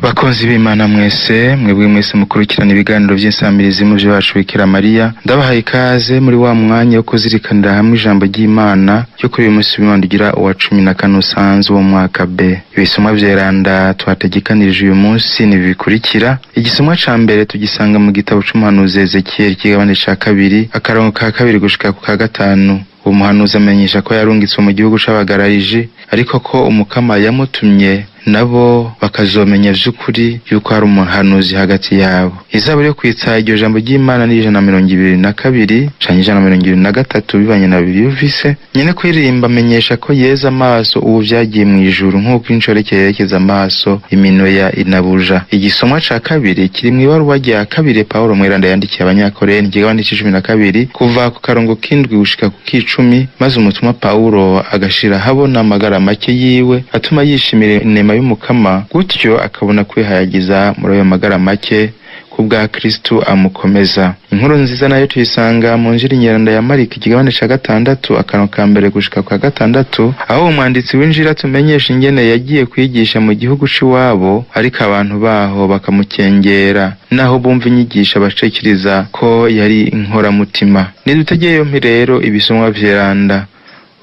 Bakunzi b'Imana mwese, mwebwe mwese mukurikirana ibiganiro by'insamirizi mu byacu Bikira Mariya, ndabahaye ikaze muri wa mwanya wo kuzirikanira hamwe ijambo ry'Imana cyo kuri uyu munsi w'Imana uwa 14 usanzwe wo mwaka B. Ibisomwa vyeranda twategekanirije uyu munsi ni bikurikira. Igisomwa ca mbere tugisanga mu gitabo c'umuhanuzi Ezekiel ikigabane ca 2 akarongo ka 2 gushika ku ka 5. Umuhanuzi amenyesha ko yarungitswe mu gihugu c'abagararije, ariko ko umukama yamutumye nabo bakazomenya vy'ukuri yuko hari umuhanuzi hagati yabo. Izaburi yo kwitsa iryo jambo ry'Imana ni 122 canke 123 bibanye na biyumvise. Nyene kwirimba amenyesha ko yeza amaso ubu vyagiye mu ijuru nk'uko inshoreke yerekeza amaso imino ya inabuja. Igisomwa ca 2 kiri mu ibaruwa rya 2 Paulo mweranda yandikiye abanyakorenti igabane c'12 kuva ku karongo k'indwi gushika ku k'10, maze umutumwa Paulo agashira habona amagara make yiwe atuma yishimira inema y'umukama, gutyo akabona kwihayagiza muri ayo magara make kubwa Kristo amukomeza. Inkuru nziza nayo tuyisanga mu Injili nyeranda ya Mariko ikigabane ca 6 akarongo ka 1 gushika kwa 6, aho umwanditsi w'Injili atumenyesha ingene yagiye kwigisha mu gihugu c'iwabo, ariko abantu baho bakamukengera, naho bumva inyigisha bacikiriza ko yari inkoramutima. Nidutegeye yompi rero ibisomwa vyeranda.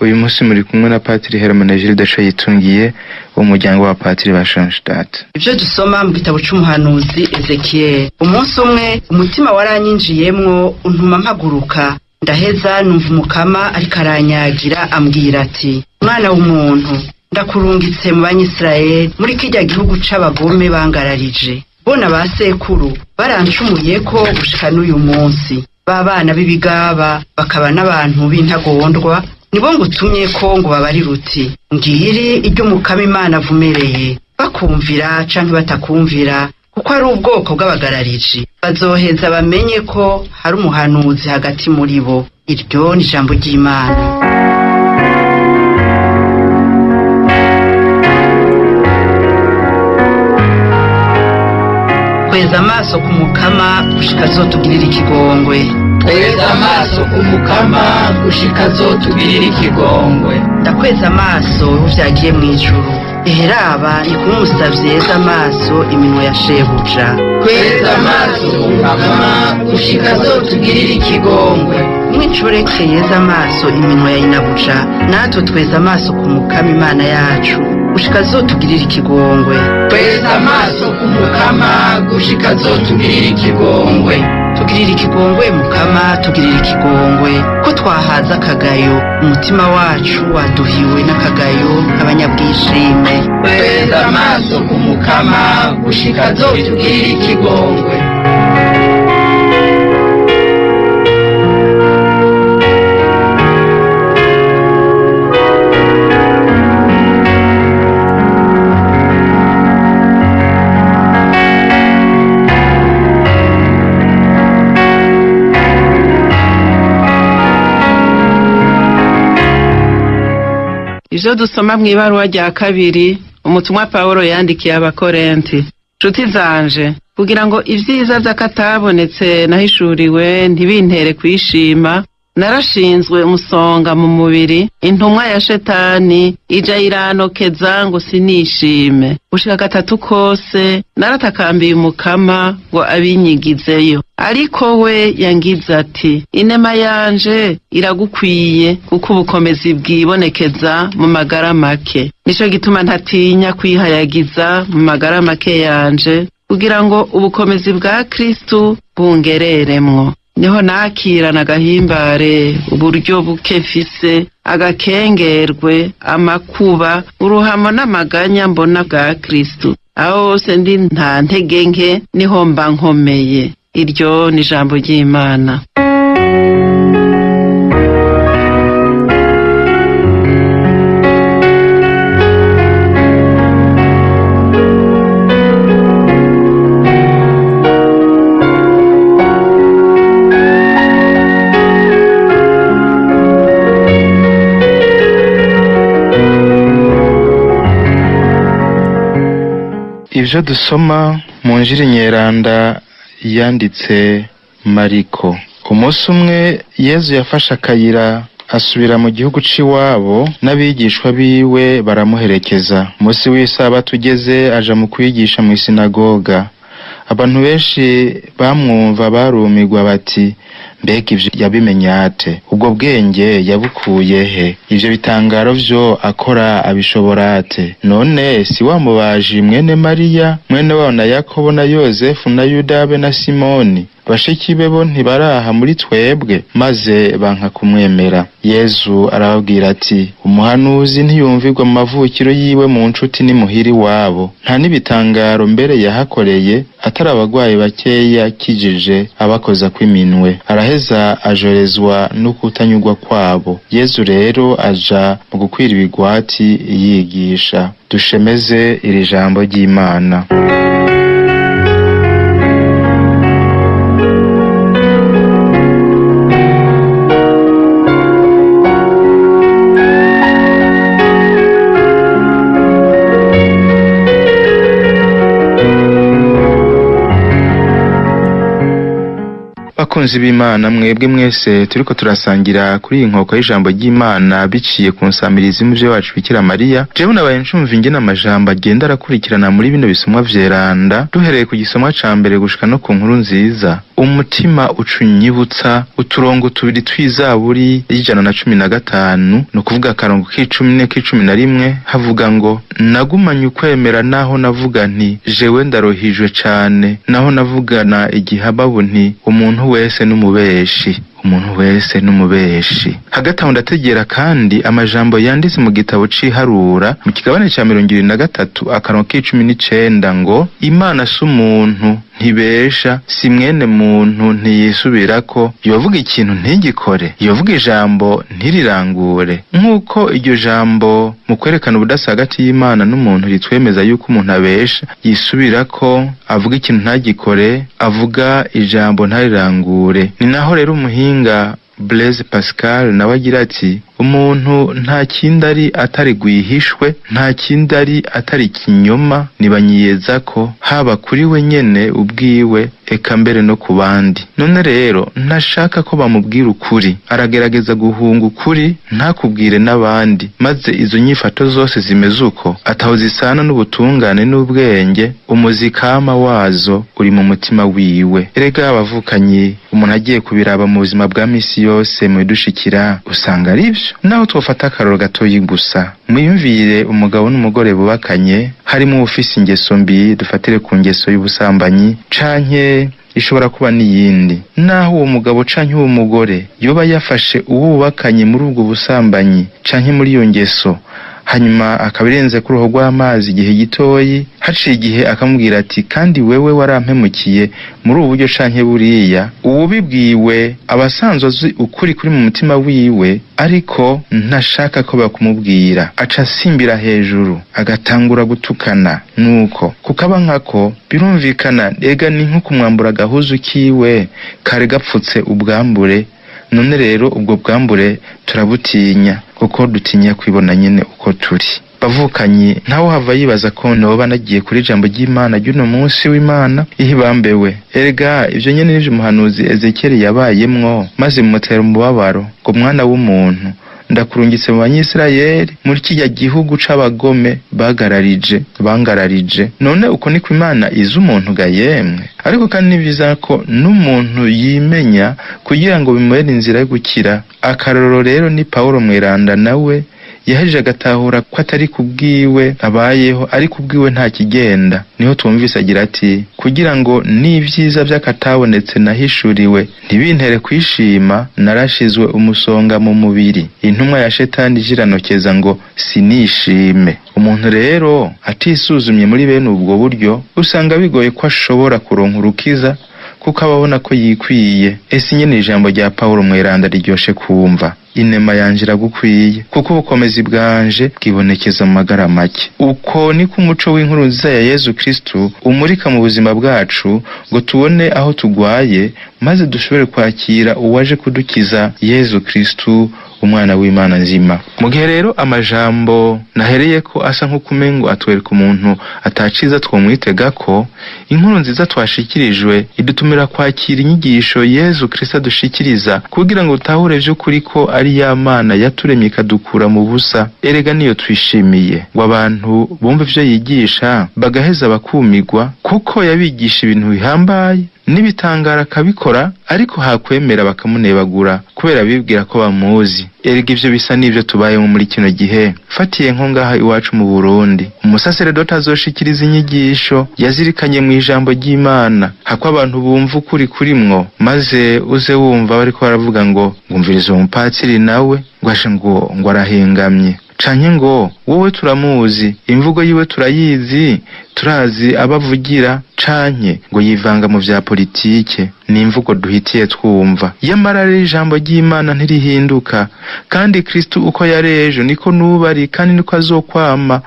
Uyu munsi muri kumwe na Patiri Hermenegilde Yitungiye umuryango wa Patiri ba Schoenstatt. Ivyo dusoma mu gitabo c'umuhanuzi Ezekiel. Umunsi umwe umutima waranyinjiyemwo untuma mpaguruka, ndaheza numva umukama ariko aranyagira ambwira ati: mwana w'umuntu, ndakurungitse mu Banyisirayeli muri kirya gihugu c'abagome bangararije. Bona basekuru barancumuye ko gushika n'uyu munsi, babana b'ibigaba bakaba n'abantu b'intagondwa, nibo ngutumye ko ngo babari ruti ngiri iryo umukama Imana avumereye, bakumvira canke batakumvira, kuko ari ubwoko bw'abagarariji. Bazoheza bamenye ko hari umuhanuzi hagati muri bo. Iryo ni ijambo ry'Imana. Kweza amaso ku mukama gushika azotugirira ikigongwe. Kweza amaso ku mukama gushika azotugirira ikigongwe. Ndakweza amaso uvyagiye mu ijuru, eheraba ni kumusavye yeza amaso iminwa ya shebuja. Kweza amaso ku mukama gushika azotugirira ikigongwe. Mwinshoreke yeza amaso iminwa ya inabuja, natwe tweza amaso ku mukama Imana yacu gushika azotugirira ikigongwe. Kweza amaso ku mukama gushika azotugirira ikigongwe. Tugirira ikigongwe mukama, tugirira ikigongwe, ko twahaza akagayo, umutima wacu waduhiwe n'akagayo abanyabwishime. Kweza amaso ku mukama gushika azotugirira ikigongwe. Ivyo dusoma mu ibaruwa rya 2 umutumwa Paulo yandikiye abakorenti. Nshuti zanje, kugira ngo ivyiza vy'akatabonetse nahishuriwe ntibintere kwishima, narashinzwe umusonga mu mubiri, intumwa ya shetani ija iranokeza ngo sinishime. Gushika 3 kose naratakambiye umukama ngo abinyigizeyo, ariko we yangize ati: inema yanje iragukwiye, kuko ubukomezi bwibonekeza mu magara make. Nico gituma ntatinya kwihayagiza mu magara make yanje, kugira ngo ubukomezi bwa Kristo bungereremwo. Niho nakirana agahimbare uburyo buke mfise, agakengerwe, amakuba, uruhamo n'amaganya mbona bwa Kristo. Aho hose ndi nta ntege nke, niho mba nkomeye. Iryo ni ijambo ry'Imana. Ivyo dusoma mu Injili nyeranda yanditse Mariko. Umunsi umwe Yezu yafashe akayira asubira mu gihugu c'iwabo, n'abigishwa biwe baramuherekeza. Umunsi w'isabato ugeze aja mu kwigisha mu isinagoga. Abantu benshi bamwumva barumirwa bati, mbega ivyo yabimenye ate? Ubwo bwenge yabukuye he? Ivyo bitangaro vyo akora abishobora ate? None si wa mubaji mwene Mariya, mwene wabo na Yakobo na Yozefu na Yuda be na Simoni? Bashiki be bo ntibaraha muri twebwe? Maze banka kumwemera. Yesu arababwira ati, umuhanuzi ntiyumvirwa mu mavukiro yiwe mu nshuti n'imuhiri wabo. Nta n'ibitangaro mbere yahakoreye atari abagwayi bakeya kijije abakoza kw'iminwe. Araheza ajorezwa no kutanyurwa kwabo. Yesu rero aja mu gukwira ibigwati yigisha. Dushemeze iri jambo ry'Imana. Bakunzi b'Imana, mwebwe mwese turiko turasangira kuri iyi nkoko y'ijambo ry'Imana biciye ku nsamirizi mu vyo wacu Bikira Mariya. Jewe nabaye ncumva ingene amajambo agenda arakurikirana muri bino bisomwa vyeranda, duhereye ku gisomwa ca mbere gushika no ku nkuru nziza. Umutima ucunyibutsa uturongo tubiri tw'Izaburi y'115, no kuvuga akarongo k'10 k'11, havuga ngo, nagumanye ukwemera naho navuga nti jewe ndarohijwe cane, naho navugana igihababu nti umuntu wese n'umubeshi. Umuntu wese n'umubeshi. Hagati aho ndategera kandi amajambo yanditse mu gitabo c'iharura mu kigabane ca 23 akarongo k'19 ngo, Imana si umuntu ntibesha, si mwene muntu ntiyisubirako, yovuga ikintu ntigikore, yovuga ijambo ntirirangure. Nk'uko iryo jambo mu kwerekana ubudasa hagati y'Imana n'umuntu ritwemeza yuko umuntu abesha, yisubirako, avuga ikintu ntagikore, avuga ijambo ntarirangure. Ni naho rero umuhinga Blaise Pascal nawe agira ati, umuntu nta kindi ari atari gwihishwe, nta kindi ari atari kinyoma, nibanyiyeza ko haba kuri we nyene ubwiwe, eka mbere no ku bandi. None rero ntashaka ko bamubwira ukuri, aragerageza guhunga ukuri ntakubwire n'abandi, maze izo nyifato zose zimeze uko ataho zisana n'ubutungane n'ubwenge, umuzikama wazo uri mu mutima wiwe. Erega abavukanyi, umuntu agiye kubiraba mu buzima bwa misi yose mu bidushikira usanga ari byo. Naho twofata akaroro gatoyi gusa, mwiyumvire umugabo n'umugore bubakanye, harimo ufise ingeso mbi, dufatire ku ngeso y'ubusambanyi canke ishobora kuba n'iyindi. Naho uwo mugabo canke uwo mugore yoba yafashe uwo bubakanye muri ubwo busambanyi canke muri iyo ngeso, hanyuma akabirenze ku ruho rw'amazi igihe gitoyi, haciye igihe akamubwira ati, kandi wewe warampemukiye muri ubu buryo canke buriya, uwubibwiwe abasanzwe azi ukuri kuri mu mutima wiwe, ariko ntashaka ko bakumubwira, aca asimbira hejuru agatangura gutukana. Nuko kukaba nkako birumvikana, ega ni nko kumwambura agahuzu kiwe kare gapfutse ubwambure. None rero ubwo bwambure turabutinya, kuko dutinya kwibona nyene uko turi. Bavukanyi, ntawo hava yibaza ko noba nagiye kuri jambo ry'Imana ry'uno munsi w'Imana ihibambewe. Erega ivyo nyene nivyo umuhanuzi Ezekiel yabayemwo, maze mumutera umubabaro ngo, mwana w'umuntu, ndakurungitse mu Banyisirayeli muri kirya gihugu c'abagome bangararije. None uko niko Imana izi umuntu ga yemwe? Ariko kandi niviza ko n'umuntu yimenya kugira ngo bimubere inzira yo gukira. Akarorero rero ni Paulo mweranda, nawe yaheje agatahura ko atari kubwiwe abayeho, ari kubwiwe nta kigenda. Niho twumvise agira ati, kugira ngo n'ivyiza vy'akatabonetse nahishuriwe ntibintere kwishima, narashizwe umusonga mu mubiri. Intumwa ya Shetani jiranokeza ngo sinishime. Umuntu rero atisuzumye muri bene ubwo buryo, usanga bigoye ko ashobora kuronka urukiza, kuko ababona ko yikwiye. Ese nyene ijambo rya Paulo mweranda riryoshe kumva, inema yanje iragukwiye, kuko ubukomezi bwanje bwibonekeza mu magara make. Uko niko umuco w'inkuru nziza ya Yesu Kristo umurika mu buzima bwacu, ngo tubone aho tugwaye, maze dushobore kwakira uwaje kudukiza, Yesu Kristo, umwana w'Imana nzima. Mu gihe rero amajambo nahereye ko asa nk'ukumengo atwereka umuntu ataciza twomwitega ko, inkuru nziza twashikirijwe idutumira kwakira inyigisho Yesu Kristo adushikiriza, kugira ngo utahure vy'ukuri ko ari ya Mana yaturemye ikadukura mu busa, erega niyo twishimiye. Ngo abantu bumva ivyo yigisha bagaheza bakumigwa, kuko yabigisha ibintu bihambaye n'ibitangara akabikora, ariko hakwemera bakamunebagura kubera bibwira ko bamuzi. Erega ivyo bisa n'ivyo tubayemo muri kino gihe. Fatiye nko ngaha iwacu mu Burundi, umusaseredoti azoshikiriza inyigisho yazirikanye mu ijambo ry'Imana, hako abantu bumva ukuri kurimwo, maze uze wumva bariko baravuga ngo ngumviriza uwo mupatiri nawe ngo arahengamye, canke ngo wowe turamuzi, imvugo yiwe turayizi, turazi abavugira, canke ngo yivanga mu vya politike. Ni imvugo duhitiye twumva. Yamara rero ijambo ry'Imana ntirihinduka, kandi Kristo uko yari ejo niko nubari kandi niko azokwama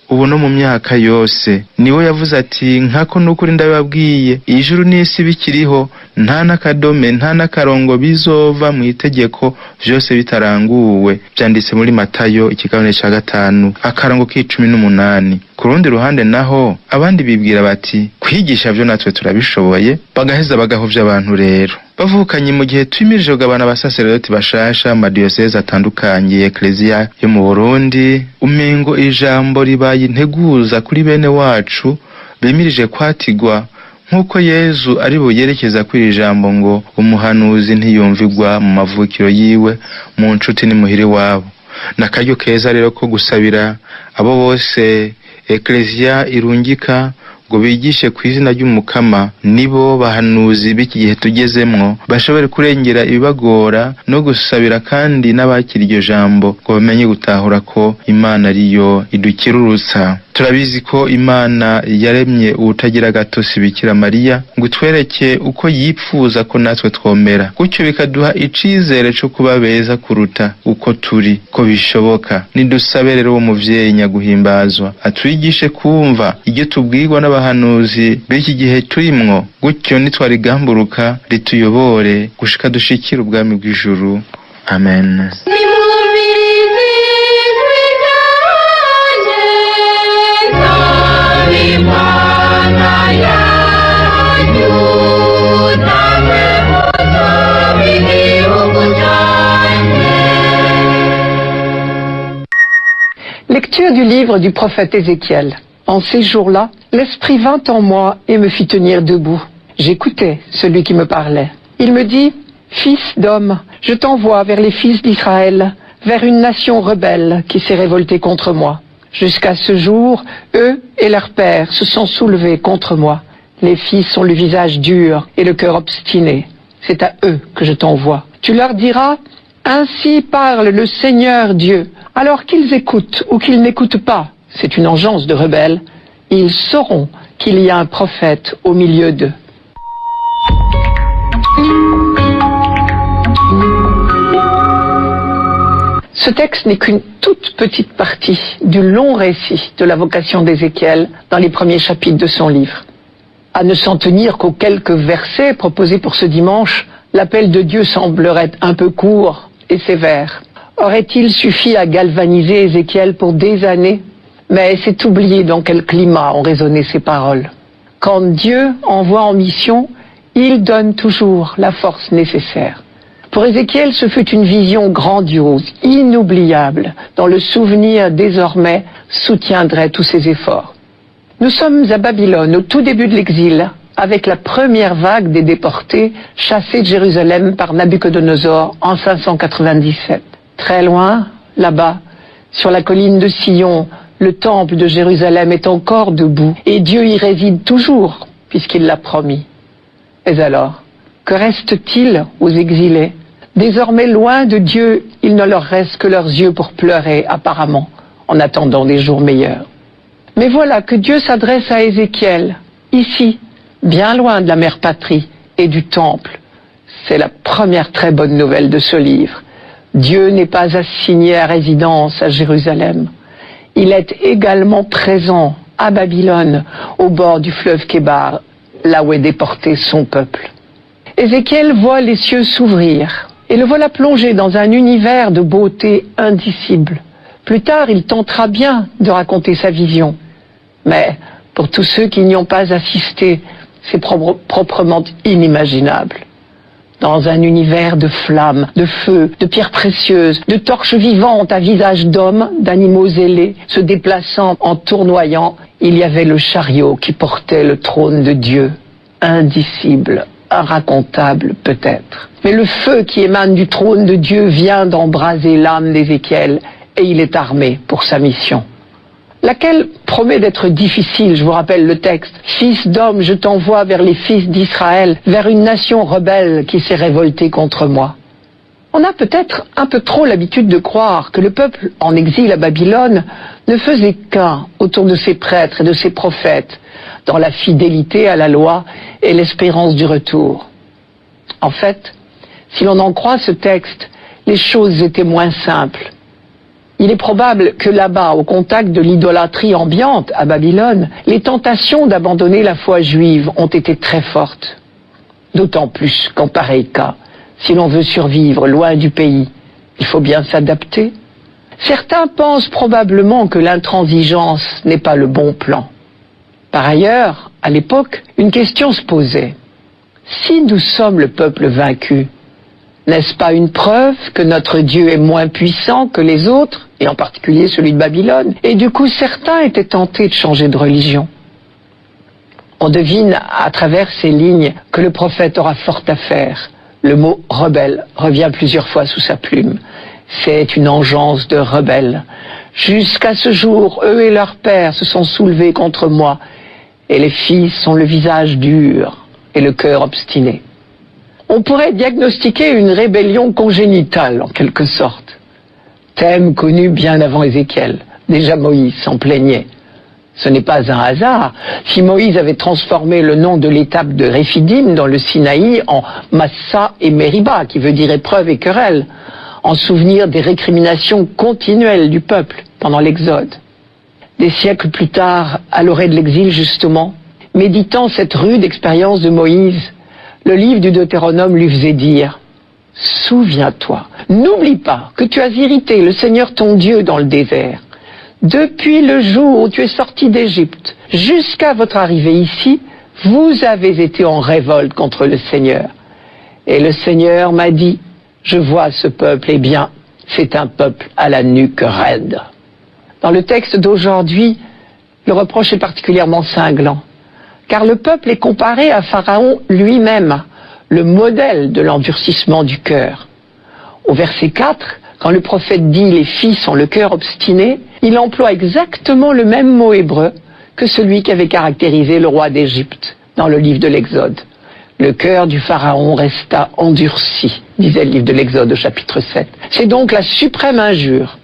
ubu no mu myaka yose. Niwe yavuze ati, nkako nukuri ndababwiye, ijuru n'isi bikiriho, nta n'akadome nta n'akarongo bizova mu itegeko vyose bitaranguwe. Vyanditse muri Matayo ikigabane ca 5 akarongo k'18. Ku rundi ruhande naho abandi bibwira bati, kwigisha vyo natwe turabishoboye, bagaheza bagahovya abantu rero. Bavukanye mu gihe twimirije kugabana abasaseredoti bashasha mu madiyoseze atandukanye Eklezia yo mu Burundi, umengo ijambo ribaye integuza kuri bene wacu bemirije kwatigwa, nk'uko Yezu ari buyerekeza kuri ijambo ngo umuhanuzi ntiyumvigwa mu mavukiro yiwe, mu nshuti n'imuhiri wabo. Nakaryo keza rero ko gusabira abo bose Eklezia irungika ngo bigishe ku izina ry'Umukama, nibo bahanuzi b'iki gihe tugezemwo, bashobore kurengera ibibagora no gusabira kandi n'abakira iryo jambo ngo bamenye gutahura ko Imana ariyo idukirurutsa. Turabizi ko Imana yaremye ubutagira gatosi Bikira Mariya ngo twereke uko yipfuza ko natwe twomera, gutyo bikaduha icizere cyo kuba beza kuruta uko turi, ko bishoboka. Nidusabe rero uwo muvyeyi nyaguhimbazwa atwigishe kumva iryo tubwirwa n'abahanuzi b'iki gihe turimwo, gutyo nitwarigamburuka rituyobore gushika dushikira ubwami bw'ijuru. Amen. Lecture du livre du prophète Ézéchiel. En ces jours-là, l'Esprit vint en moi et me fit tenir debout. J'écoutais celui qui me parlait. Il me dit, « Fils d'homme, je t'envoie vers les fils d'Israël, vers une nation rebelle qui s'est révoltée contre moi. Jusqu'à ce jour, eux et leurs pères se sont soulevés contre moi. Les fils ont le visage dur et le cœur obstiné. C'est à eux que je t'envoie. Tu leur diras, « Ainsi parle le Seigneur Dieu. » Alors qu'ils écoutent ou qu'ils n'écoutent pas, c'est une engeance de rebelles, ils sauront qu'il y a un prophète au milieu d'eux. Ce texte n'est qu'une toute petite partie du long récit de la vocation d'Ézéchiel dans les premiers chapitres de son livre. À ne s'en tenir qu'aux quelques versets proposés pour ce dimanche, l'appel de Dieu semblerait un peu court et sévère. Aurait-il suffi à galvaniser Ézéchiel pour des années? Mais c'est oublier dans quel climat ont résonné ces paroles. Quand Dieu envoie en mission, il donne toujours la force nécessaire. Pour Ézéchiel, ce fut une vision grandiose, inoubliable, dont le souvenir désormais soutiendrait tous ses efforts. Nous sommes à Babylone, au tout début de l'exil, avec la première vague des déportés chassés de Jérusalem par Nabuchodonosor en 597. Très loin, là-bas, sur la colline de Sion, le temple de Jérusalem est encore debout et Dieu y réside toujours, puisqu'il l'a promis. Mais alors, que reste-t-il aux exilés? Désormais loin de Dieu, il ne leur reste que leurs yeux pour pleurer, apparemment, en attendant des jours meilleurs. Mais voilà que Dieu s'adresse à Ézéchiel, ici, bien loin de la mère patrie et du temple. C'est la première très bonne nouvelle de ce livre. Dieu n'est pas assigné à résidence à Jérusalem. Il est également présent à Babylone, au bord du fleuve Kébar, là où est déporté son peuple. Ézéchiel voit les cieux s'ouvrir et le voilà plongé dans un univers de beauté indicible. Plus tard, il tentera bien de raconter sa vision. Mais pour tous ceux qui n'y ont pas assisté, c'est proprement inimaginable. dans un univers de flammes, de feu, de pierres précieuses, de torches vivantes à visage d'hommes, d'animaux ailés, se déplaçant en tournoyant, il y avait le chariot qui portait le trône de Dieu, indicible, inracontable peut-être. Mais le feu qui émane du trône de Dieu vient d'embraser l'âme d'Ézéchiel et il est armé pour sa mission. Laquelle promet d'être difficile, je vous rappelle le texte. « Fils d'homme, je t'envoie vers les fils d'Israël, vers une nation rebelle qui s'est révoltée contre moi. » On a peut-être un peu trop l'habitude de croire que le peuple en exil à Babylone ne faisait qu'un autour de ses prêtres et de ses prophètes, dans la fidélité à la loi et l'espérance du retour. En fait, si l'on en croit ce texte, les choses étaient moins simples. Il est probable que là-bas, au contact de l'idolâtrie ambiante à Babylone, les tentations d'abandonner la foi juive ont été très fortes. D'autant plus qu'en pareil cas, si l'on veut survivre loin du pays, il faut bien s'adapter. Certains pensent probablement que l'intransigeance n'est pas le bon plan. Par ailleurs, à l'époque, une question se posait. Si nous sommes le peuple vaincu, n'est-ce pas une preuve que notre Dieu est moins puissant que les autres, et en particulier celui de Babylone? Et du coup, certains étaient tentés de changer de religion. On devine à travers ces lignes que le prophète aura fort à faire. Le mot « rebelle » revient plusieurs fois sous sa plume. C'est une engeance de rebelle. Jusqu'à ce jour, eux et leurs pères se sont soulevés contre moi, et les fils ont le visage dur et le cœur obstiné. On pourrait diagnostiquer une rébellion congénitale, en quelque sorte. Thème connu bien avant Ézéchiel. Déjà Moïse s'en plaignait. Ce n'est pas un hasard si Moïse avait transformé le nom de l'étape de Réphidim dans le Sinaï en Massa et Mériba, qui veut dire épreuve et querelle, en souvenir des récriminations continuelles du peuple pendant l'Exode. Des siècles plus tard, à l'orée de l'exil justement, méditant cette rude expérience de Moïse, le livre du Deutéronome lui faisait dire « Souviens-toi, n'oublie pas que tu as irrité le Seigneur ton Dieu dans le désert. Depuis le jour où tu es sorti d'Égypte jusqu'à votre arrivée ici, vous avez été en révolte contre le Seigneur. Et le Seigneur m'a dit, je vois ce peuple, eh bien, c'est un peuple à la nuque raide. » Dans le texte d'aujourd'hui, le reproche est particulièrement cinglant, car le peuple est comparé à Pharaon lui-même, le modèle de l'endurcissement du cœur. Au verset 4, quand le prophète dit « les fils ont le cœur obstiné », il emploie exactement le même mot hébreu que celui qui avait caractérisé le roi d'Égypte dans le livre de l'Exode. Le cœur du Pharaon resta endurci, disait le livre de l'Exode au chapitre 7. C'est donc la suprême injure.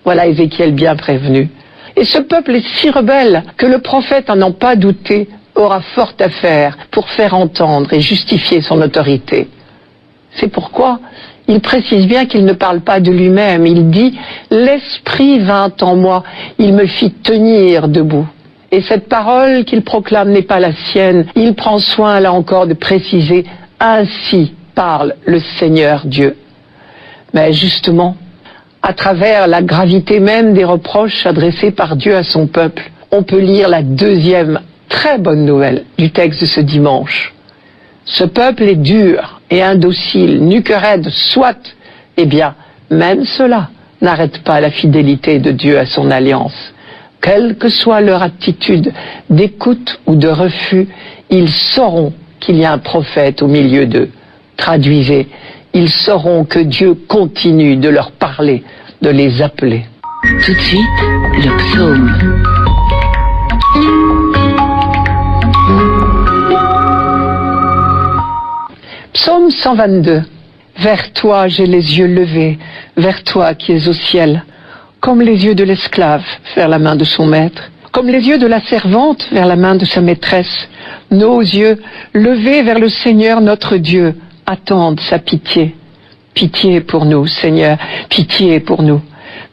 Voilà Ézéchiel bien prévenu. Et ce peuple est si rebelle que le prophète, à n'en pas douter, aura fort à faire pour faire entendre et justifier son autorité. C'est pourquoi il précise bien qu'il ne parle pas de lui-même. Il dit « L'Esprit vint en moi, il me fit tenir debout ». Et cette parole qu'il proclame n'est pas la sienne. Il prend soin, là encore, de préciser « Ainsi parle le Seigneur Dieu ». Mais justement, à travers la gravité même des reproches adressés par Dieu à son peuple, on peut lire la deuxième très bonne nouvelle du texte de ce dimanche. Ce peuple est dur et indocile, nuque raide, soit, eh bien, même cela n'arrête pas la fidélité de Dieu à son alliance. Quelle que soit leur attitude d'écoute ou de refus, ils sauront qu'il y a un prophète au milieu d'eux. Traduisez, ils sauront que Dieu continue de leur parler, de les appeler. Tout de suite, le psaume. Psaume 122. Vers toi j'ai les yeux levés, vers toi qui es au ciel, comme les yeux de l'esclave vers la main de son maître, comme les yeux de la servante vers la main de sa maîtresse. Nos yeux, levés vers le Seigneur notre Dieu, attendent sa pitié. Pitié pour nous, Seigneur, pitié pour nous.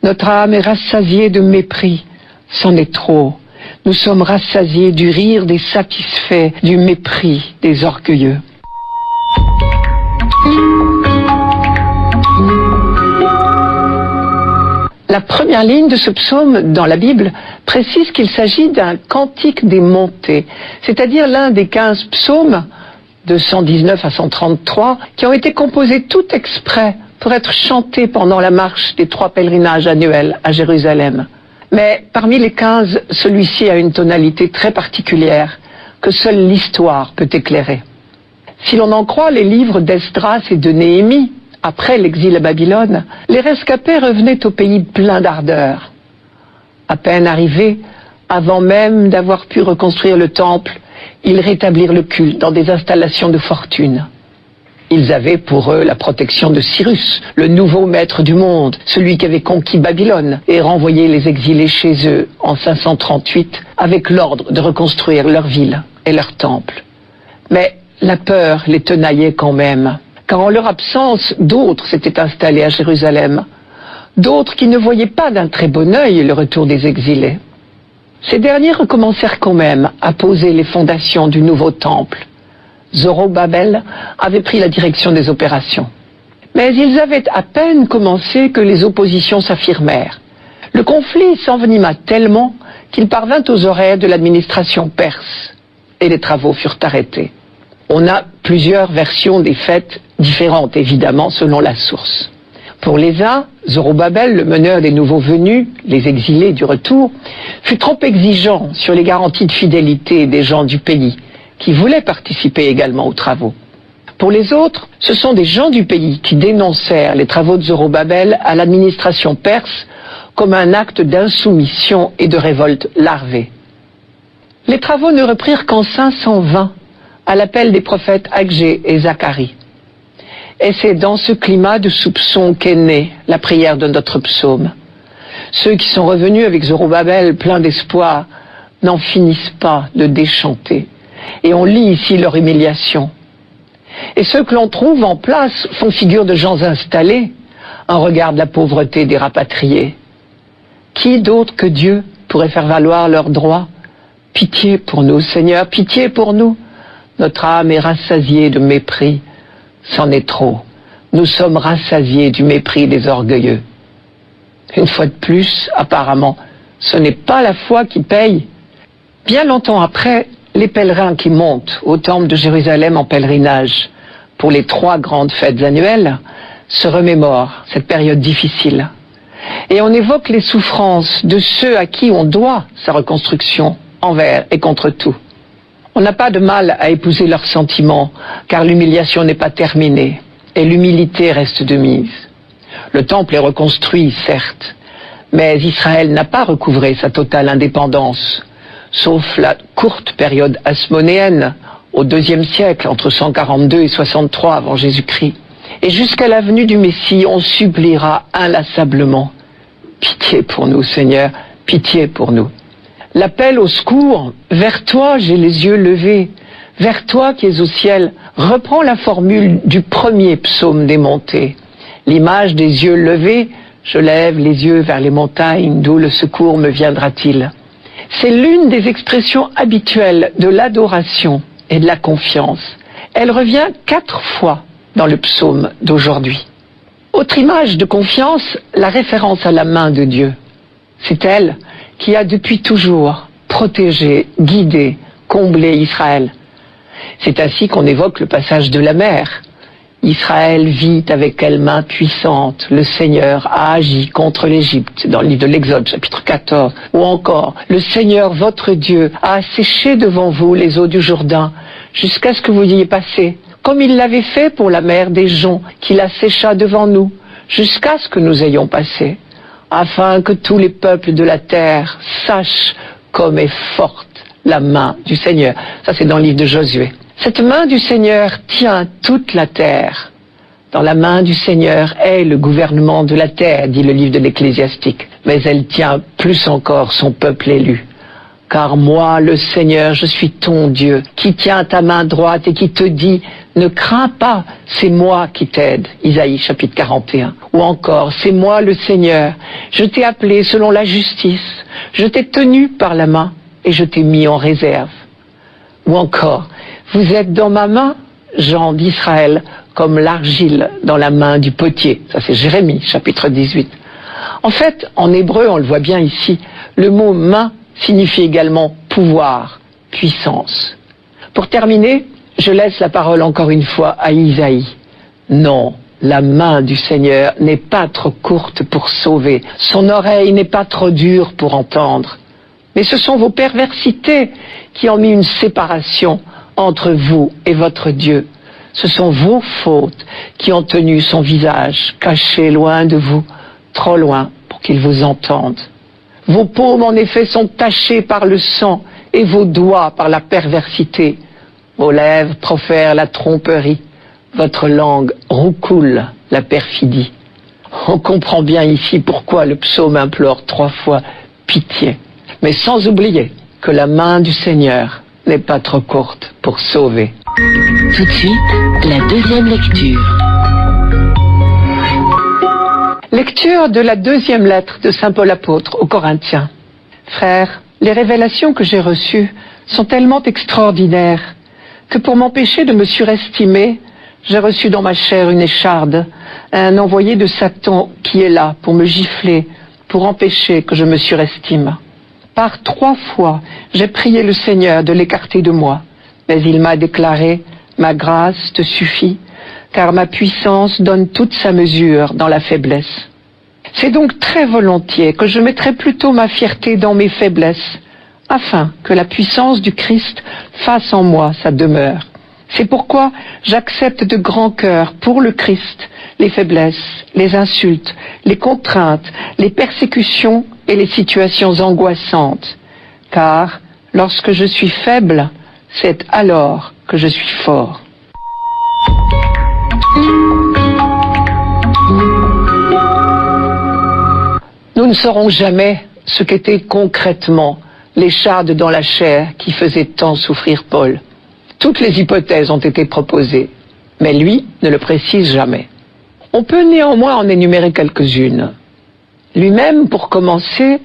Notre âme est rassasiée de mépris, c'en est trop. Nous sommes rassasiés du rire des satisfaits, du mépris des orgueilleux. La première ligne de ce psaume dans la Bible précise qu'il s'agit d'un cantique des montées, c'est-à-dire l'un des 15 psaumes de 119 à 133, qui ont été composés tout exprès pour être chantés pendant la marche des 3 pèlerinages annuels à Jérusalem. Mais parmi les 15, celui-ci a une tonalité très particulière que seule l'histoire peut éclairer. Si l'on en croit les livres d'Esdras et de Néhémie, après l'exil à Babylone, les rescapés revenaient au pays pleins d'ardeur. À peine arrivés, avant même d'avoir pu reconstruire le temple, ils rétablirent le culte dans des installations de fortune. Ils avaient pour eux la protection de Cyrus, le nouveau maître du monde, celui qui avait conquis Babylone et renvoyé les exilés chez eux en 538 avec l'ordre de reconstruire leur ville et leur temple. Mais la peur les tenaillait quand même, car en leur absence, d'autres s'étaient installés à Jérusalem, d'autres qui ne voyaient pas d'un très bon œil le retour des exilés. Ces derniers recommencèrent quand même à poser les fondations du nouveau temple. Zorobabel avait pris la direction des opérations. Mais ils avaient à peine commencé que les oppositions s'affirmèrent. Le conflit s'envenima tellement qu'il parvint aux oreilles de l'administration perse et les travaux furent arrêtés. On a plusieurs versions des faits, différentes évidemment selon la source. Pour les uns, Zorobabel, le meneur des nouveaux venus, les exilés du retour, fut trop exigeant sur les garanties de fidélité des gens du pays, qui voulaient participer également aux travaux. Pour les autres, ce sont des gens du pays qui dénoncèrent les travaux de Zorobabel à l'administration perse comme un acte d'insoumission et de révolte larvée. Les travaux ne reprirent qu'en 520, à l'appel des prophètes Agé et Zacharie. Et c'est dans ce climat de soupçon qu'est née la prière de notre psaume. Ceux qui sont revenus avec Zorobabel pleins d'espoir n'en finissent pas de déchanter. Et on lit ici leur humiliation. Et ceux que l'on trouve en place font figure de gens installés, un regard de la pauvreté des rapatriés. Qui d'autre que Dieu pourrait faire valoir leurs droits? Pitié pour nous, Seigneur, pitié pour nous. Notre âme est rassasiée de mépris. C'en est trop. Nous sommes rassasiés du mépris des orgueilleux. Une fois de plus, apparemment, ce n'est pas la foi qui paye. Bien longtemps après, les pèlerins qui montent au temple de Jérusalem en pèlerinage pour les 3 grandes fêtes annuelles se remémorent cette période difficile. Et on évoque les souffrances de ceux à qui on doit sa reconstruction envers et contre tout. On n'a pas de mal à épouser leurs sentiments, car l'humiliation n'est pas terminée, et l'humilité reste de mise. Le temple est reconstruit, certes, mais Israël n'a pas recouvré sa totale indépendance, sauf la courte période hasmonéenne, au IIe siècle, entre 142 et 63 avant Jésus-Christ. Et jusqu'à la venue du Messie, on suppliera inlassablement. Pitié pour nous, Seigneur, pitié pour nous. L'appel au secours, vers toi j'ai les yeux levés, vers toi qui es au ciel, reprend la formule du premier psaume des montées. L'image des yeux levés, je lève les yeux vers les montagnes, d'où le secours me viendra-t-il? C'est l'une des expressions habituelles de l'adoration et de la confiance. Elle revient 4 fois dans le psaume d'aujourd'hui. Autre image de confiance, la référence à la main de Dieu. C'est elle qui a depuis toujours protégé, guidé, comblé Israël. C'est ainsi qu'on évoque le passage de la mer. Israël vit avec quelle main puissante le Seigneur a agi contre l'Égypte, dans le livre de l'Exode, chapitre 14. Ou encore, le Seigneur, votre Dieu, a asséché devant vous les eaux du Jourdain, jusqu'à ce que vous y ayez passé, comme il l'avait fait pour la mer des joncs, qu'il assécha devant nous, jusqu'à ce que nous ayons passé, afin que tous les peuples de la terre sachent comme est forte la main du Seigneur. Ça, c'est dans le livre de Josué. Cette main du Seigneur tient toute la terre. Dans la main du Seigneur est le gouvernement de la terre, dit le livre de l'Ecclésiastique. Mais elle tient plus encore son peuple élu. Car moi, le Seigneur, je suis ton Dieu, qui tient ta main droite et qui te dit, ne crains pas, c'est moi qui t'aide. Isaïe chapitre 41. Ou encore, c'est moi le Seigneur, je t'ai appelé selon la justice, je t'ai tenu par la main et je t'ai mis en réserve. Ou encore, vous êtes dans ma main, gens d'Israël, comme l'argile dans la main du potier. Ça c'est Jérémie chapitre 18. En fait, en hébreu, on le voit bien ici, le mot main signifie également pouvoir, puissance. Pour terminer, Je laisse la parole encore une fois à Isaïe. Non, la main du Seigneur n'est pas trop courte pour sauver, son oreille n'est pas trop dure pour entendre. Mais ce sont vos perversités qui ont mis une séparation entre vous et votre Dieu. Ce sont vos fautes qui ont tenu son visage caché loin de vous, trop loin pour qu'il vous entende. Vos paumes en effet sont tachées par le sang et vos doigts par la perversité. Vos lèvres profèrent la tromperie, votre langue roucoule la perfidie. On comprend bien ici pourquoi le psaume implore 3 fois pitié, mais sans oublier que la main du Seigneur n'est pas trop courte pour sauver. Tout de suite, la deuxième lecture. Lecture de la 2e lettre de Saint Paul apôtre aux Corinthiens. Frères, les révélations que j'ai reçues sont tellement extraordinaires que pour m'empêcher de me surestimer, j'ai reçu dans ma chair une écharde, un envoyé de Satan qui est là pour me gifler, pour empêcher que je me surestime. Par 3 fois, j'ai prié le Seigneur de l'écarter de moi, mais il m'a déclaré « Ma grâce te suffit, car ma puissance donne toute sa mesure dans la faiblesse. » C'est donc très volontiers que je mettrai plutôt ma fierté dans mes faiblesses, afin que la puissance du Christ fasse en moi sa demeure. C'est pourquoi j'accepte de grand cœur pour le Christ les faiblesses, les insultes, les contraintes, les persécutions et les situations angoissantes. Car lorsque je suis faible, c'est alors que je suis fort. Nous ne saurons jamais ce qu'était concrètement l'écharde dans la chair qui faisait tant souffrir Paul. Toutes les hypothèses ont été proposées, mais lui ne le précise jamais. On peut néanmoins en énumérer quelques-unes. Lui-même, pour commencer,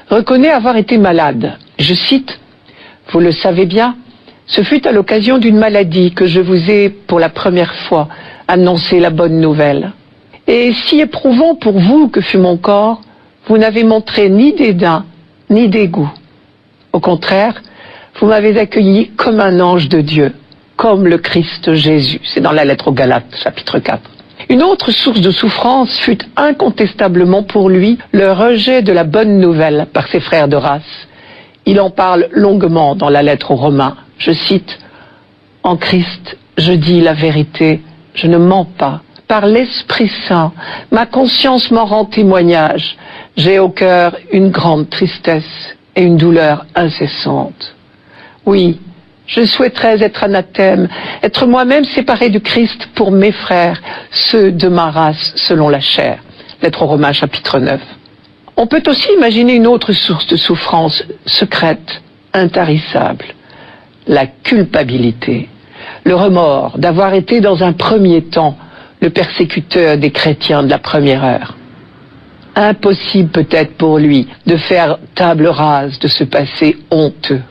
reconnaît avoir été malade. Je cite, « Vous le savez bien, ce fut à l'occasion d'une maladie que je vous ai, pour la première fois, annoncé la bonne nouvelle. Et si éprouvant pour vous que fut mon corps, vous n'avez montré ni dédain, ni dégoût. Au contraire, vous m'avez accueilli comme un ange de Dieu, comme le Christ Jésus. » C'est dans la lettre aux Galates, chapitre 4. Une autre source de souffrance fut incontestablement pour lui le rejet de la bonne nouvelle par ses frères de race. Il en parle longuement dans la lettre aux Romains. Je cite, « En Christ, je dis la vérité, je ne mens pas. Par l'Esprit Saint, ma conscience m'en rend témoignage. J'ai au cœur une grande tristesse et une douleur incessante. Oui, je souhaiterais être anathème, être moi-même séparé du Christ pour mes frères, ceux de ma race selon la chair. » Lettre aux Romains, chapitre 9. On peut aussi imaginer une autre source de souffrance secrète, intarissable. La culpabilité, le remords d'avoir été dans un premier temps le persécuteur des chrétiens de la première heure. Impossible peut-être pour lui de faire table rase de ce passé honteux.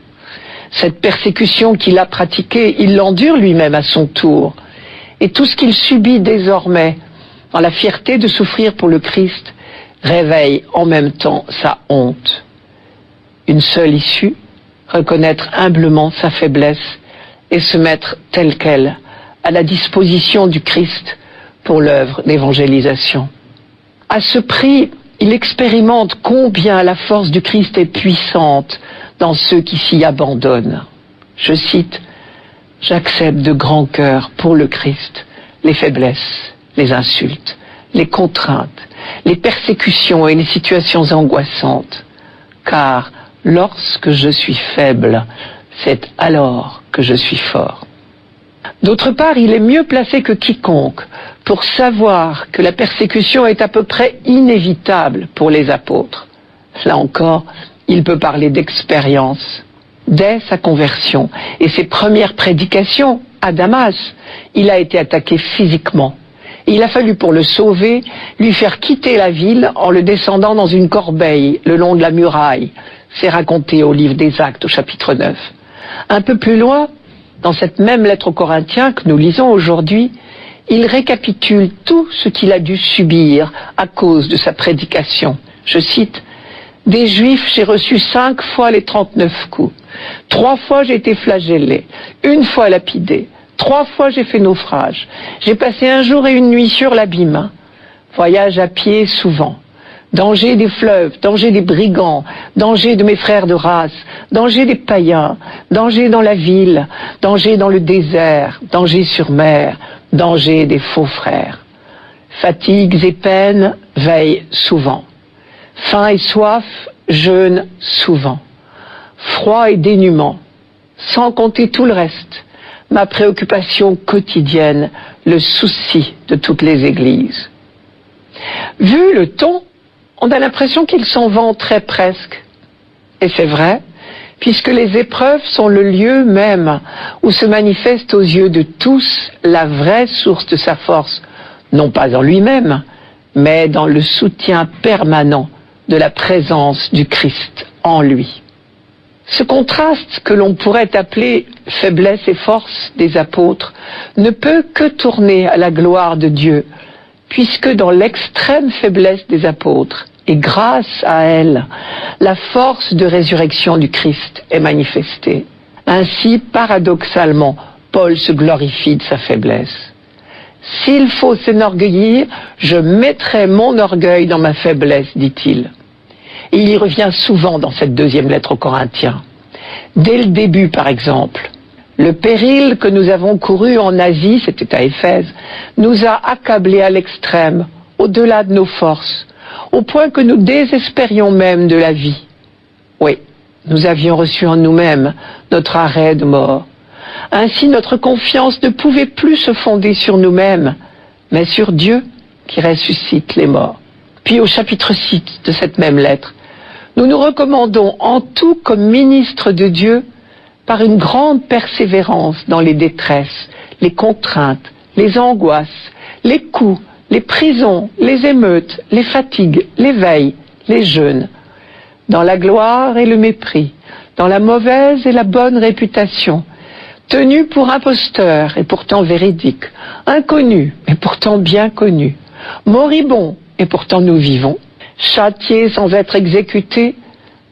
Cette persécution qu'il a pratiquée, il l'endure lui-même à son tour. Et tout ce qu'il subit désormais, dans la fierté de souffrir pour le Christ, réveille en même temps sa honte. Une seule issue, reconnaître humblement sa faiblesse et se mettre telle qu'elle à la disposition du Christ pour l'œuvre d'évangélisation. À ce prix, il expérimente combien la force du Christ est puissante dans ceux qui s'y abandonnent. Je cite, « J'accepte de grand cœur pour le Christ les faiblesses, les insultes, les contraintes, les persécutions et les situations angoissantes, car lorsque je suis faible, c'est alors que je suis fort. » D'autre part, il est mieux placé que quiconque pour savoir que la persécution est à peu près inévitable pour les apôtres. Là encore, il peut parler d'expérience. Dès sa conversion et ses premières prédications à Damas, il a été attaqué physiquement. Et il a fallu, pour le sauver, lui faire quitter la ville en le descendant dans une corbeille le long de la muraille. C'est raconté au livre des Actes, au chapitre 9. Un peu plus loin, dans cette même lettre aux Corinthiens que nous lisons aujourd'hui, il récapitule tout ce qu'il a dû subir à cause de sa prédication. Je cite, « Des Juifs, j'ai reçu 5 fois les 39 coups. 3 fois j'ai été flagellé, 1 fois lapidé, 3 fois j'ai fait naufrage. J'ai passé un jour et une nuit sur l'abîme. Voyage à pied souvent. Danger des fleuves, danger des brigands, danger de mes frères de race, danger des païens, danger dans la ville, danger dans le désert, danger sur mer, danger des faux frères. Fatigues et peines, veille souvent. Faim et soif, jeûne souvent. Froid et dénuement, sans compter tout le reste. Ma préoccupation quotidienne, le souci de toutes les églises. Vu le ton, on a l'impression qu'il s'en vanterait presque. Et c'est vrai, puisque les épreuves sont le lieu même où se manifeste aux yeux de tous la vraie source de sa force, non pas en lui-même, mais dans le soutien permanent de la présence du Christ en lui. Ce contraste que l'on pourrait appeler faiblesse et force des apôtres ne peut que tourner à la gloire de Dieu, puisque dans l'extrême faiblesse des apôtres, et grâce à elle, la force de résurrection du Christ est manifestée. Ainsi, paradoxalement, Paul se glorifie de sa faiblesse. S'il faut s'enorgueillir, je mettrai mon orgueil dans ma faiblesse, dit-il. Et il y revient souvent dans cette deuxième lettre aux Corinthiens. Dès le début, par exemple, le péril que nous avons couru en Asie, c'était à Éphèse, nous a accablés à l'extrême, au-delà de nos forces, au point que nous désespérions même de la vie. Oui, nous avions reçu en nous-mêmes notre arrêt de mort. Ainsi, notre confiance ne pouvait plus se fonder sur nous-mêmes, mais sur Dieu qui ressuscite les morts. Puis au chapitre 6 de cette même lettre, nous nous recommandons en tout comme ministres de Dieu par une grande persévérance dans les détresses, les contraintes, les angoisses, les coups, les prisons, les émeutes, les fatigues, les veilles, les jeûnes, dans la gloire et le mépris, dans la mauvaise et la bonne réputation, tenus pour imposteurs et pourtant véridiques, inconnus et pourtant bien connus, moribonds et pourtant nous vivons, châtiés sans être exécutés,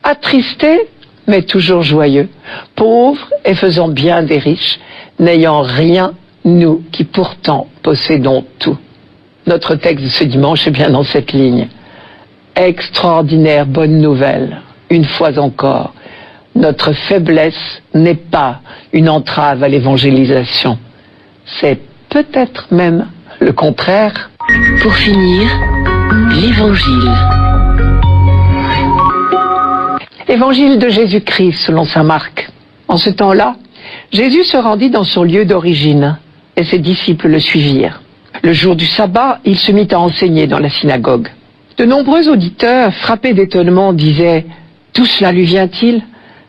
attristés mais toujours joyeux, pauvres et faisant bien des riches, n'ayant rien, nous qui pourtant possédons tout. Notre texte de ce dimanche est bien dans cette ligne. Extraordinaire bonne nouvelle, une fois encore. Notre faiblesse n'est pas une entrave à l'évangélisation. C'est peut-être même le contraire. Pour finir, l'Évangile. Évangile de Jésus-Christ selon saint Marc. En ce temps-là, Jésus se rendit dans son lieu d'origine et ses disciples le suivirent. Le jour du sabbat, il se mit à enseigner dans la synagogue. De nombreux auditeurs, frappés d'étonnement, disaient « D'où cela lui vient-il ?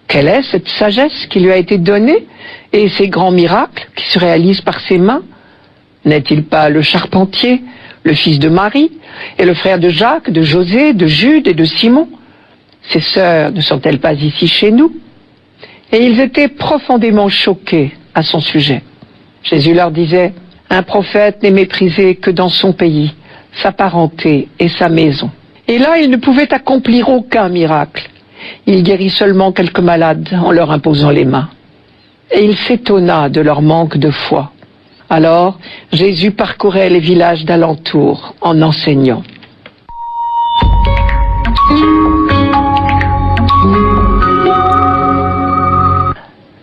Quelle est cette sagesse qui lui a été donnée et ces grands miracles qui se réalisent par ses mains ? N'est-il pas le charpentier, le fils de Marie, et le frère de Jacques, de José, de Jude et de Simon ? Ses sœurs ne sont-elles pas ici chez nous ? » Et ils étaient profondément choqués à son sujet. Jésus leur disait « Un prophète n'est méprisé que dans son pays, sa parenté et sa maison. » Et là, il ne pouvait accomplir aucun miracle. Il guérit seulement quelques malades en leur imposant les mains. Et il s'étonna de leur manque de foi. Alors, Jésus parcourait les villages d'alentour en enseignant.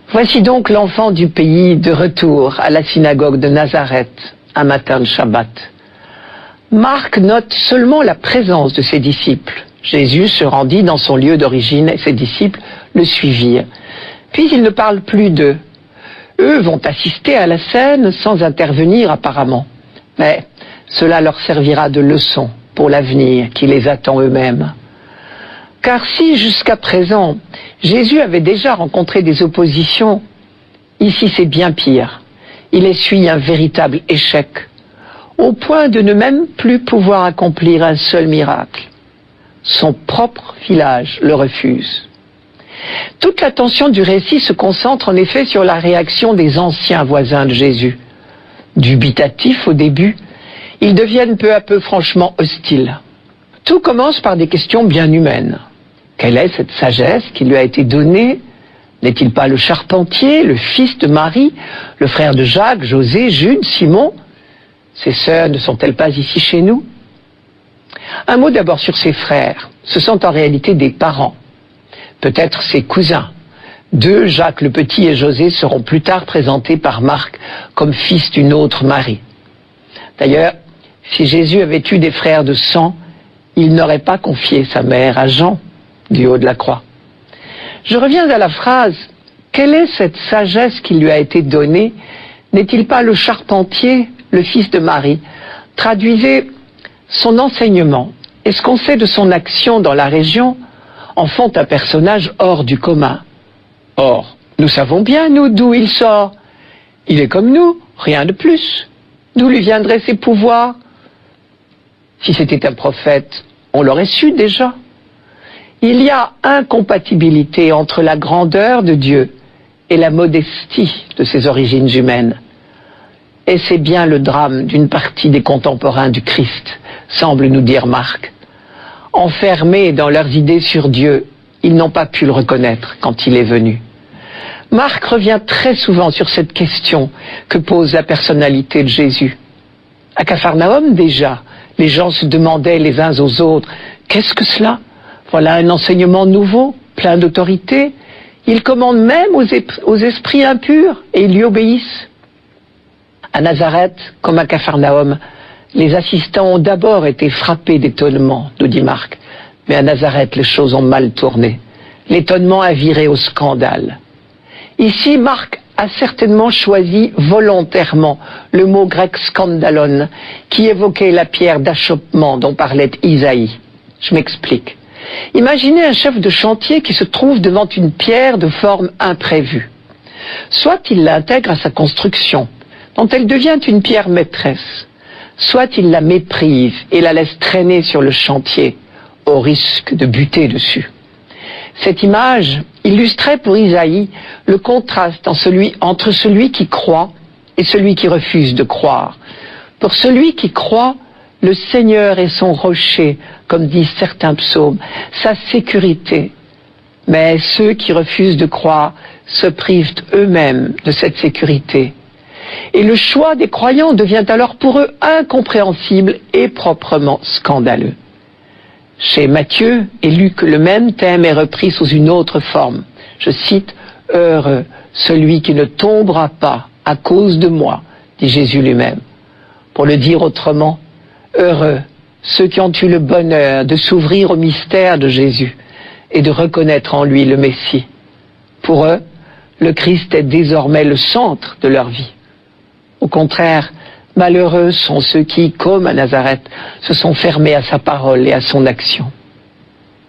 Voici donc l'enfant du pays de retour à la synagogue de Nazareth, un matin de Shabbat. Marc note seulement la présence de ses disciples. Jésus se rendit dans son lieu d'origine et ses disciples le suivirent. Puis il ne parle plus d'eux. Eux vont assister à la scène sans intervenir apparemment. Mais cela leur servira de leçon pour l'avenir qui les attend eux-mêmes. Car si jusqu'à présent, Jésus avait déjà rencontré des oppositions, ici c'est bien pire. Il essuie un véritable échec, au point de ne même plus pouvoir accomplir un seul miracle. Son propre village le refuse. Toute l'attention du récit se concentre en effet sur la réaction des anciens voisins de Jésus. Dubitatifs au début, ils deviennent peu à peu franchement hostiles. Tout commence par des questions bien humaines. Quelle est cette sagesse qui lui a été donnée ? N'est-il pas le charpentier, le fils de Marie, le frère de Jacques, José, Jude, Simon? Ses sœurs ne sont-elles pas ici chez nous? Un mot d'abord sur ses frères. Ce sont en réalité des parents, peut-être ses cousins. Deux, Jacques le Petit et José, seront plus tard présentés par Marc comme fils d'une autre Marie. D'ailleurs, si Jésus avait eu des frères de sang, il n'aurait pas confié sa mère à Jean du haut de la croix. Je reviens à la phrase « Quelle est cette sagesse qui lui a été donnée? N'est-il pas le charpentier, le fils de Marie ?» Traduisez son enseignement et ce qu'on sait de son action dans la région en font un personnage hors du commun. Or, nous savons bien, nous, d'où il sort. Il est comme nous, rien de plus. D'où lui viendraient ses pouvoirs? Si c'était un prophète, on l'aurait su déjà. Il y a incompatibilité entre la grandeur de Dieu et la modestie de ses origines humaines. Et c'est bien le drame d'une partie des contemporains du Christ, semble nous dire Marc. Enfermés dans leurs idées sur Dieu, ils n'ont pas pu le reconnaître quand il est venu. Marc revient très souvent sur cette question que pose la personnalité de Jésus. À Capharnaüm déjà, les gens se demandaient les uns aux autres « Qu'est-ce que cela ? Voilà un enseignement nouveau, plein d'autorité. Il commande même aux esprits impurs et ils lui obéissent. » À Nazareth, comme à Capharnaüm, les assistants ont d'abord été frappés d'étonnement, nous dit Marc. Mais à Nazareth, les choses ont mal tourné. L'étonnement a viré au scandale. Ici, Marc a certainement choisi volontairement le mot grec scandalon, qui évoquait la pierre d'achoppement dont parlait Isaïe. Je m'explique. Imaginez un chef de chantier qui se trouve devant une pierre de forme imprévue. Soit il l'intègre à sa construction, dont elle devient une pierre maîtresse, soit il la méprise et la laisse traîner sur le chantier, au risque de buter dessus. Cette image illustrait pour Isaïe le contraste entre celui qui croit et celui qui refuse de croire. Pour celui qui croit, le Seigneur est son rocher, comme disent certains psaumes, sa sécurité. Mais ceux qui refusent de croire se privent eux-mêmes de cette sécurité. Et le choix des croyants devient alors pour eux incompréhensible et proprement scandaleux. Chez Matthieu et Luc, le même thème est repris sous une autre forme. Je cite « Heureux celui qui ne tombera pas à cause de moi », dit Jésus lui-même. Pour le dire autrement, heureux ceux qui ont eu le bonheur de s'ouvrir au mystère de Jésus et de reconnaître en lui le Messie. Pour eux, le Christ est désormais le centre de leur vie. Au contraire, malheureux sont ceux qui, comme à Nazareth, se sont fermés à sa parole et à son action.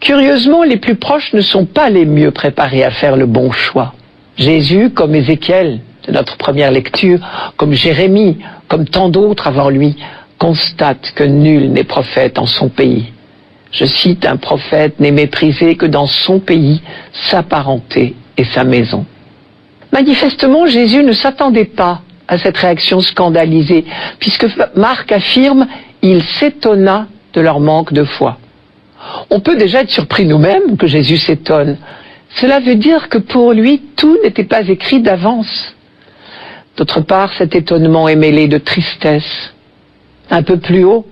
Curieusement, les plus proches ne sont pas les mieux préparés à faire le bon choix. Jésus, comme Ézéchiel, de notre première lecture, comme Jérémie, comme tant d'autres avant lui, constate que nul n'est prophète en son pays. Je cite, un prophète n'est méprisé que dans son pays, sa parenté et sa maison. Manifestement, Jésus ne s'attendait pas à cette réaction scandalisée, puisque Marc affirme « il s'étonna de leur manque de foi ». On peut déjà être surpris nous-mêmes que Jésus s'étonne. Cela veut dire que pour lui, tout n'était pas écrit d'avance. D'autre part, cet étonnement est mêlé de tristesse. Un peu plus haut,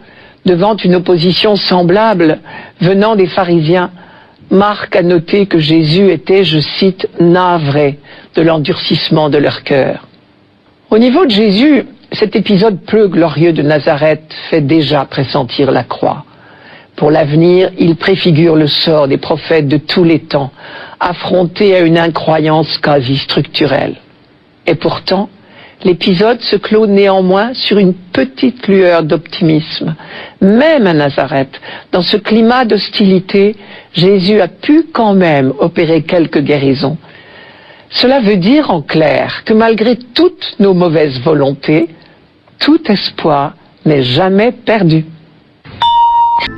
devant une opposition semblable venant des pharisiens, Marc a noté que Jésus était, je cite, « navré de l'endurcissement de leur cœur ». Au niveau de Jésus, cet épisode peu glorieux de Nazareth fait déjà pressentir la croix. Pour l'avenir, il préfigure le sort des prophètes de tous les temps, affrontés à une incroyance quasi structurelle. Et pourtant, l'épisode se clôt néanmoins sur une petite lueur d'optimisme. Même à Nazareth, dans ce climat d'hostilité, Jésus a pu quand même opérer quelques guérisons. Cela veut dire en clair que malgré toutes nos mauvaises volontés, tout espoir n'est jamais perdu.